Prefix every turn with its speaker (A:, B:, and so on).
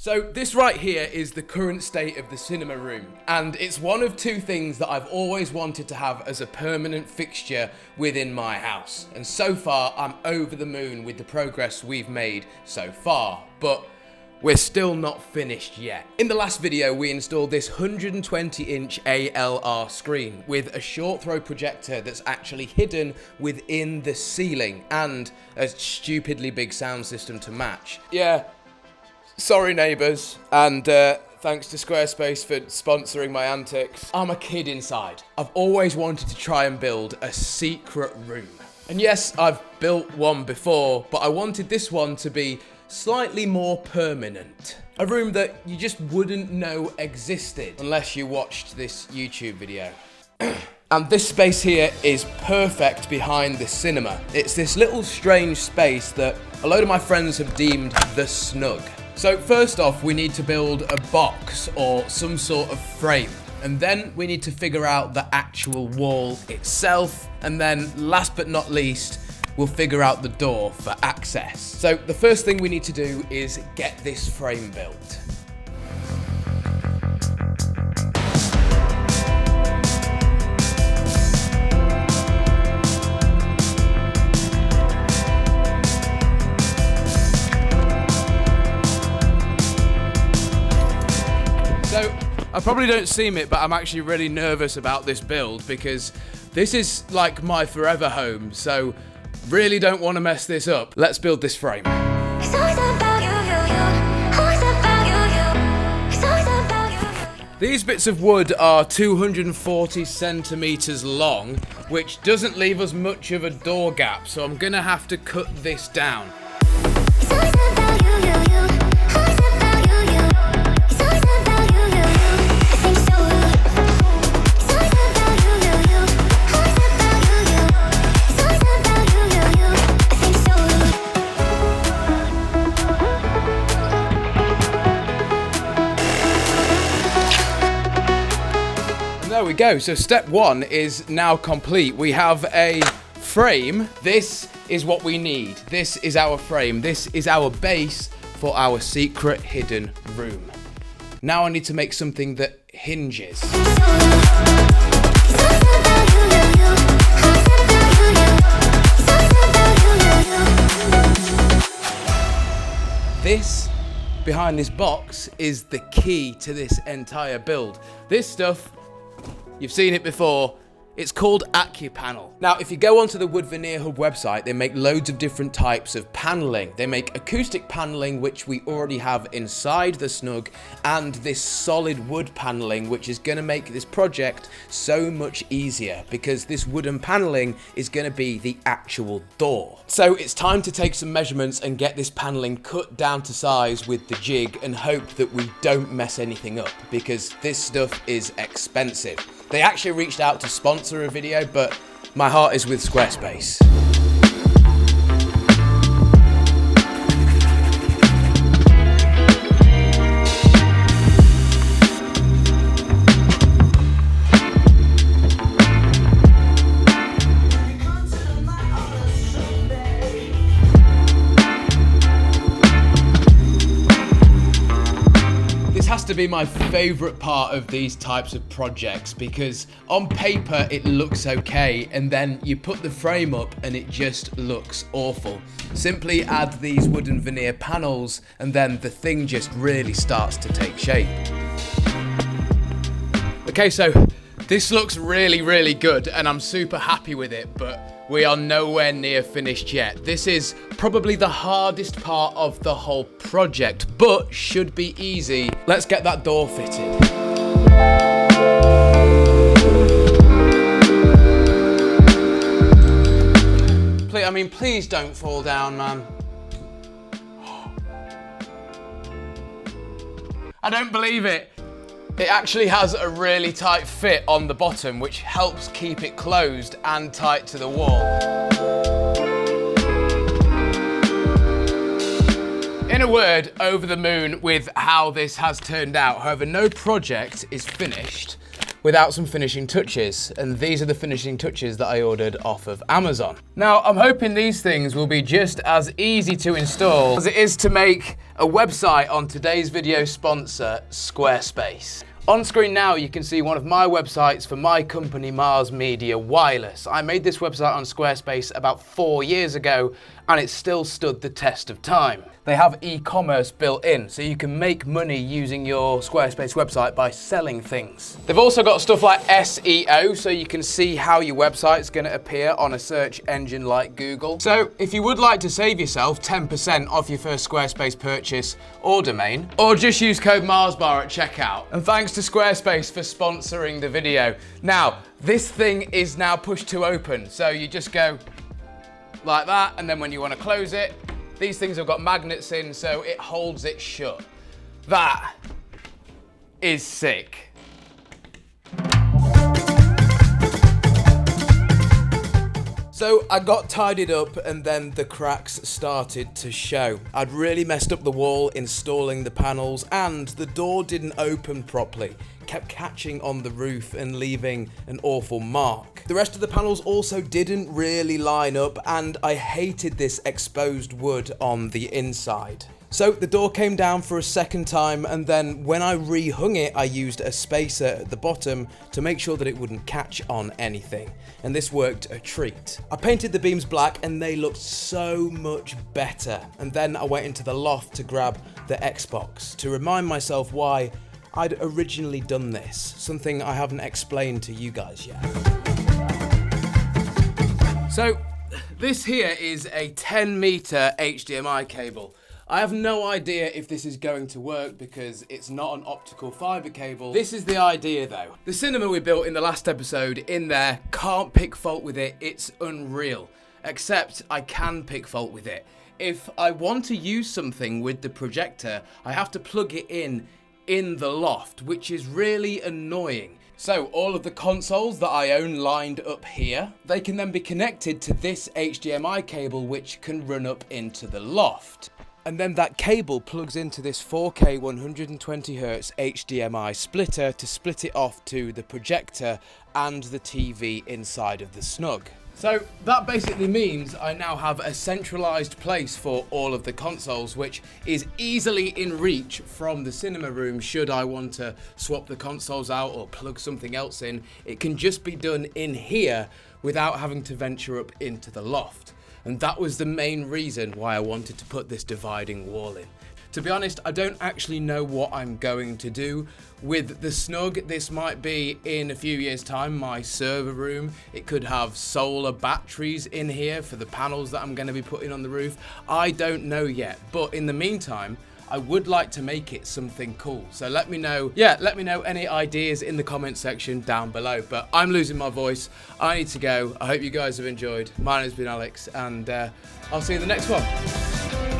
A: So this right here is the current state of the cinema room, and it's one of two things that I've always wanted to have as a permanent fixture within my house. And so far, I'm over the moon with the progress we've made so far, but we're still not finished yet. In the last video, we installed this 120-inch ALR screen with a short throw projector that's actually hidden within the ceiling and a stupidly big sound system to match. Yeah. Sorry neighbours, and thanks to Squarespace for sponsoring my antics. I'm a kid inside. I've always wanted to try and build a secret room. And yes, I've built one before, but I wanted this one to be slightly more permanent. A room that you just wouldn't know existed unless you watched this YouTube video. And this space here is perfect behind the cinema. It's this little strange space that a load of my friends have deemed the snug. So first off, we need to build a box or some sort of frame. And then we need to figure out the actual wall itself. And then last but not least, we'll figure out the door for access. So the first thing we need to do is get this frame built. So, I probably don't seem it, but I'm actually really nervous about this build because this is like my forever home, so really don't want to mess this up. Let's build this frame. These bits of wood are 240 centimeters long, which doesn't leave us much of a door gap, so I'm gonna have to cut this down. There we go. So step one is now complete. We have a frame. This is what we need. This is our frame. This is our base for our secret hidden room. Now I need to make something that hinges. This behind this box is the key to this entire build. This stuff, you've seen it before. It's called AccuPanel. Now, if you go onto the Wood Veneer Hub website, they make loads of different types of paneling. They make acoustic paneling, which we already have inside the snug, and this solid wood paneling, which is gonna make this project so much easier because this wooden paneling is gonna be the actual door. So it's time to take some measurements and get this paneling cut down to size with the jig and hope that we don't mess anything up because this stuff is expensive. They actually reached out to sponsor a video, but my heart is with Squarespace. Has to be my favorite part of these types of projects because on paper it looks okay and then you put the frame up and it just looks awful. Simply add these wooden veneer panels and then the thing just really starts to take shape. Okay, so this looks really good and I'm super happy with it, but we are nowhere near finished yet. This is probably the hardest part of the whole project, but should be easy. Let's get that door fitted. Please don't fall down, man. I don't believe it. It actually has a really tight fit on the bottom, which helps keep it closed and tight to the wall. In a word, over the moon with how this has turned out. However, no project is finished without some finishing touches. And these are the finishing touches that I ordered off of Amazon. Now, I'm hoping these things will be just as easy to install as it is to make a website on today's video sponsor, Squarespace. On screen now, you can see one of my websites for my company, Mars Media Wireless. I made this website on Squarespace about 4 years ago, and it still stood the test of time. They have e-commerce built in, so you can make money using your Squarespace website by selling things. They've also got stuff like SEO, so you can see how your website's going to appear on a search engine like Google. So if you would like to save yourself 10% off your first Squarespace purchase or domain, or just use code MarsBar at checkout. And thanks to Squarespace for sponsoring the video. Now, this thing is now push to open, so you just go like that, and then when you want to close it, these things have got magnets in, so it holds it shut. That is sick. So I got tidied up and then the cracks started to show. I'd really messed up the wall installing the panels, and the door didn't open properly. Kept catching on the roof and leaving an awful mark. The rest of the panels also didn't really line up, and I hated this exposed wood on the inside. So the door came down for a second time, and then when I rehung it, I used a spacer at the bottom to make sure that it wouldn't catch on anything. And this worked a treat. I painted the beams black and they looked so much better. And then I went into the loft to grab the Xbox to remind myself why I'd originally done this, something I haven't explained to you guys yet. So this here is a 10-meter HDMI cable. I have no idea if this is going to work because it's not an optical fiber cable. This is the idea though. The cinema we built in the last episode in there, can't pick fault with it, it's unreal. Except I can pick fault with it. If I want to use something with the projector, I have to plug it in the loft, which is really annoying. So all of the consoles that I own lined up here, they can then be connected to this HDMI cable, which can run up into the loft. And then that cable plugs into this 4K 120Hz HDMI splitter to split it off to the projector and the TV inside of the Snug. So that basically means I now have a centralized place for all of the consoles, which is easily in reach from the cinema room should I want to swap the consoles out or plug something else in. It can just be done in here without having to venture up into the loft. And that was the main reason why I wanted to put this dividing wall in. To be honest, I don't actually know what I'm going to do with the Snug. This might be, in a few years' time, my server room. It could have solar batteries in here for the panels that I'm going to be putting on the roof. I don't know yet, but in the meantime, I would like to make it something cool. So let me know any ideas in the comment section down below. But I'm losing my voice. I need to go. I hope you guys have enjoyed. My name's been Alex, and I'll see you in the next one.